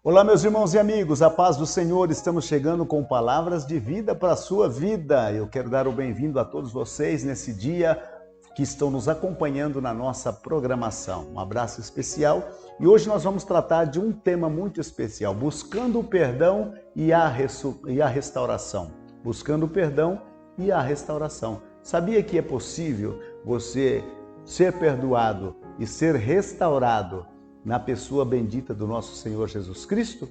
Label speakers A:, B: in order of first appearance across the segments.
A: Olá, meus irmãos e amigos, a paz do Senhor, estamos chegando com palavras de vida para a sua vida. Eu quero dar o bem-vindo a todos vocês nesse dia que estão nos acompanhando na nossa programação. Um abraço especial e hoje nós vamos tratar de um tema muito especial, buscando o perdão e a restauração. Buscando o perdão e a restauração. Sabia que é possível você ser perdoado e ser restaurado na pessoa bendita do nosso Senhor Jesus Cristo?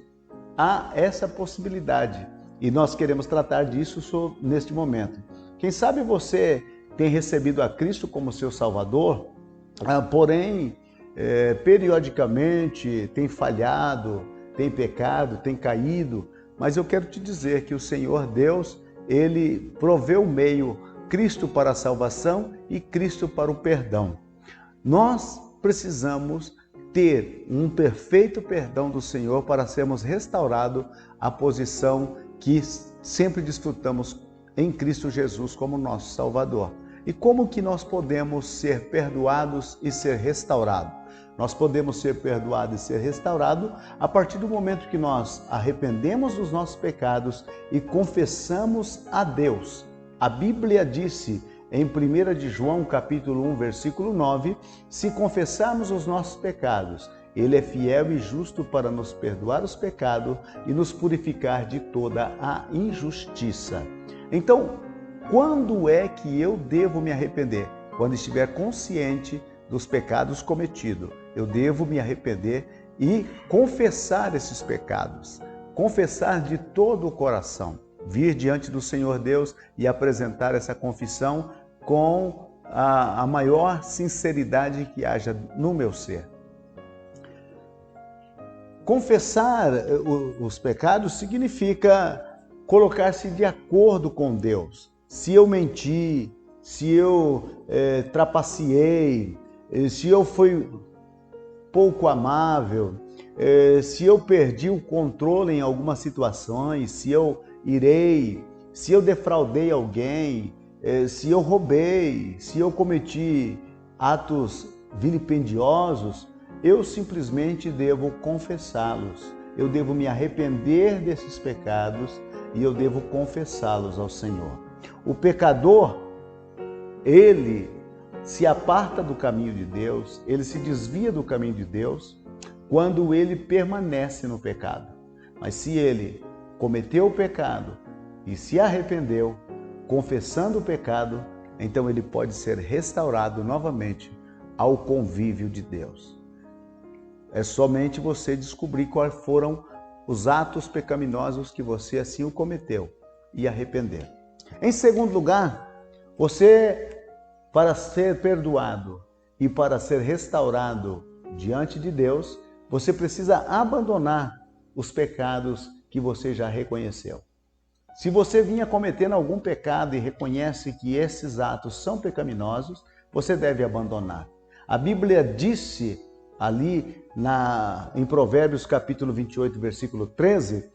A: Há essa possibilidade e nós queremos tratar disso neste momento. Quem sabe você tem recebido a Cristo como seu Salvador, porém, periodicamente tem falhado, tem pecado, tem caído, mas eu quero te dizer que o Senhor Deus, Ele proveu o meio, Cristo para a salvação e Cristo para o perdão. Nós precisamos ter um perfeito perdão do Senhor para sermos restaurados à posição que sempre desfrutamos em Cristo Jesus como nosso Salvador. E como que nós podemos ser perdoados e ser restaurados? Nós podemos ser perdoados e ser restaurados a partir do momento que nós arrependemos dos nossos pecados e confessamos a Deus. A Bíblia disse em 1 de João, capítulo 1, versículo 9, se confessarmos os nossos pecados, Ele é fiel e justo para nos perdoar os pecados e nos purificar de toda a injustiça. Então, quando é que eu devo me arrepender? Quando estiver consciente dos pecados cometidos. Eu devo me arrepender e confessar esses pecados. Confessar de todo o coração. Vir diante do Senhor Deus e apresentar essa confissão com a maior sinceridade que haja no meu ser. Confessar os pecados significa colocar-se de acordo com Deus. Se eu menti, se eu trapaceei, se eu fui pouco amável, se eu perdi o controle em algumas situações, se eu irei, se eu defraudei alguém, se eu roubei, se eu cometi atos vilipendiosos, eu simplesmente devo confessá-los. Eu devo me arrepender desses pecados e eu devo confessá-los ao Senhor. O pecador, ele se aparta do caminho de Deus, ele se desvia do caminho de Deus quando ele permanece no pecado. Mas se ele cometeu o pecado e se arrependeu, confessando o pecado, então ele pode ser restaurado novamente ao convívio de Deus. É somente você descobrir quais foram os atos pecaminosos que você assim o cometeu e arrepender. Em segundo lugar, você, para ser perdoado e para ser restaurado diante de Deus, você precisa abandonar os pecados que você já reconheceu. Se você vinha cometendo algum pecado e reconhece que esses atos são pecaminosos, você deve abandonar. A Bíblia disse ali em Provérbios capítulo 28, versículo 13,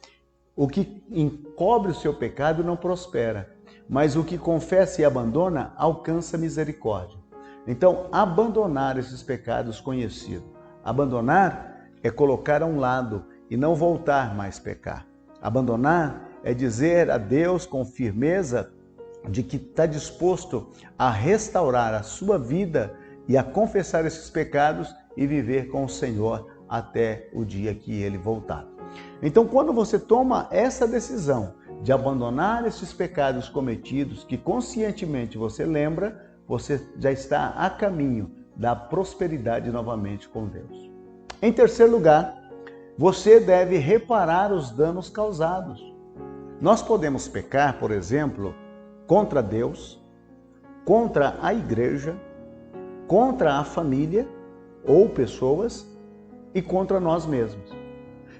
A: o que encobre o seu pecado não prospera, mas o que confessa e abandona alcança misericórdia. Então, abandonar esses pecados conhecidos. Abandonar é colocar a um lado e não voltar mais pecar. Abandonar é dizer a Deus com firmeza de que está disposto a restaurar a sua vida e a confessar esses pecados e viver com o Senhor até o dia que Ele voltar. Então, quando você toma essa decisão de abandonar esses pecados cometidos, que conscientemente você lembra, você já está a caminho da prosperidade novamente com Deus. Em terceiro lugar, você deve reparar os danos causados. Nós podemos pecar, por exemplo, contra Deus, contra a igreja, contra a família ou pessoas e contra nós mesmos.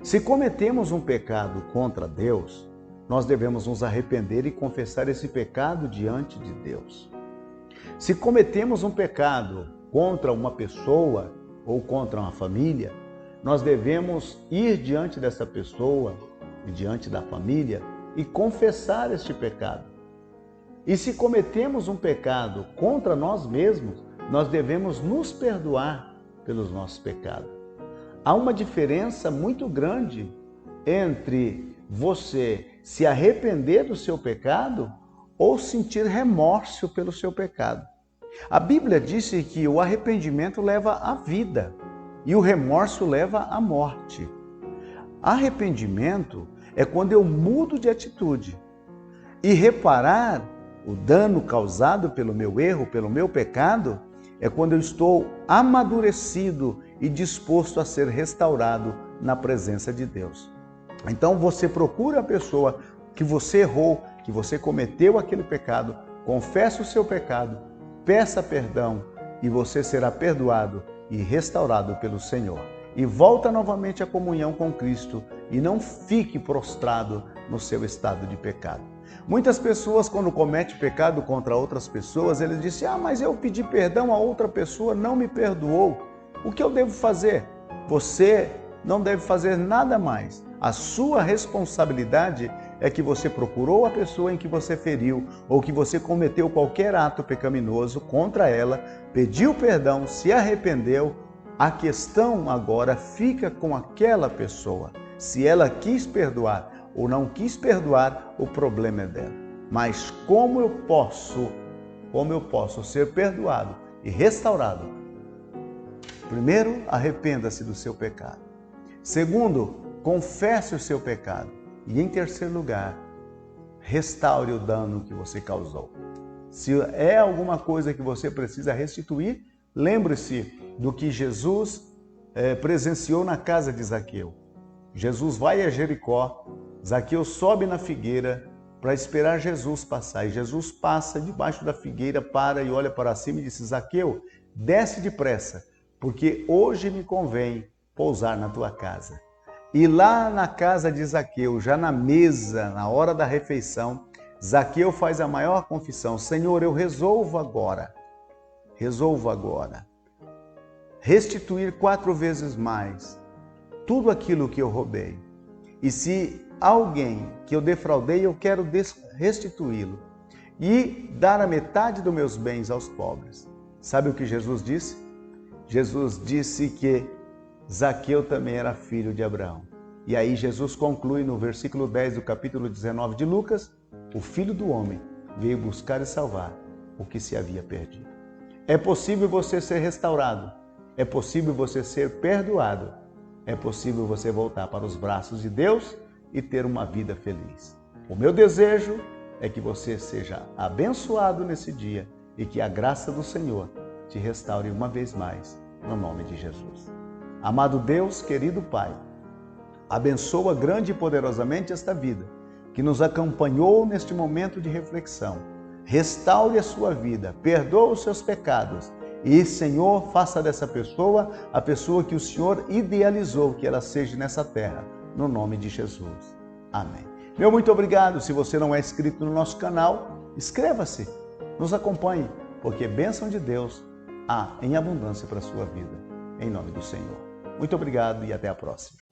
A: Se cometemos um pecado contra Deus, nós devemos nos arrepender e confessar esse pecado diante de Deus. Se cometemos um pecado contra uma pessoa ou contra uma família, nós devemos ir diante dessa pessoa e diante da família e confessar este pecado. E se cometemos um pecado contra nós mesmos, nós devemos nos perdoar pelos nossos pecados. Há uma diferença muito grande entre você se arrepender do seu pecado ou sentir remorso pelo seu pecado. A Bíblia disse que o arrependimento leva à vida e o remorso leva à morte. Arrependimento é quando eu mudo de atitude e reparar o dano causado pelo meu erro, pelo meu pecado, é quando eu estou amadurecido e disposto a ser restaurado na presença de Deus. Então você procura a pessoa que você errou, que você cometeu aquele pecado, confessa o seu pecado, peça perdão e você será perdoado e restaurado pelo Senhor. E volta novamente à comunhão com Cristo e não fique prostrado no seu estado de pecado. Muitas pessoas, quando cometem pecado contra outras pessoas, eles dizem: mas eu pedi perdão a outra pessoa, não me perdoou. O que eu devo fazer? Você não deve fazer nada mais. A sua responsabilidade é que você procurou a pessoa em que você feriu ou que você cometeu qualquer ato pecaminoso contra ela, pediu perdão, se arrependeu. A questão agora fica com aquela pessoa. Se ela quis perdoar ou não quis perdoar, o problema é dela. Mas como eu posso ser perdoado e restaurado? Primeiro, arrependa-se do seu pecado. Segundo, confesse o seu pecado. E em terceiro lugar, restaure o dano que você causou. Se é alguma coisa que você precisa restituir, lembre-se do que Jesus presenciou na casa de Zaqueu. Jesus vai a Jericó, Zaqueu sobe na figueira para esperar Jesus passar. E Jesus passa debaixo da figueira, para e olha para cima e disse: Zaqueu, desce depressa, porque hoje me convém pousar na tua casa. E lá na casa de Zaqueu, já na mesa, na hora da refeição, Zaqueu faz a maior confissão: Senhor, eu resolvo agora restituir 4 vezes mais tudo aquilo que eu roubei. E se alguém que eu defraudei, eu quero restituí-lo e dar a metade dos meus bens aos pobres. Sabe o que Jesus disse? Jesus disse que Zaqueu também era filho de Abraão. E aí Jesus conclui no versículo 10 do capítulo 19 de Lucas: o Filho do Homem veio buscar e salvar o que se havia perdido. É possível você ser restaurado, é possível você ser perdoado, é possível você voltar para os braços de Deus e ter uma vida feliz. O meu desejo é que você seja abençoado nesse dia e que a graça do Senhor te restaure uma vez mais, no nome de Jesus. Amado Deus, querido Pai, abençoa grande e poderosamente esta vida que nos acompanhou neste momento de reflexão. Restaure a sua vida, perdoa os seus pecados e, Senhor, faça dessa pessoa a pessoa que o Senhor idealizou que ela seja nessa terra, no nome de Jesus. Amém. Meu muito obrigado. Se você não é inscrito no nosso canal, inscreva-se, nos acompanhe, porque bênção de Deus há em abundância para a sua vida. Em nome do Senhor. Muito obrigado e até a próxima.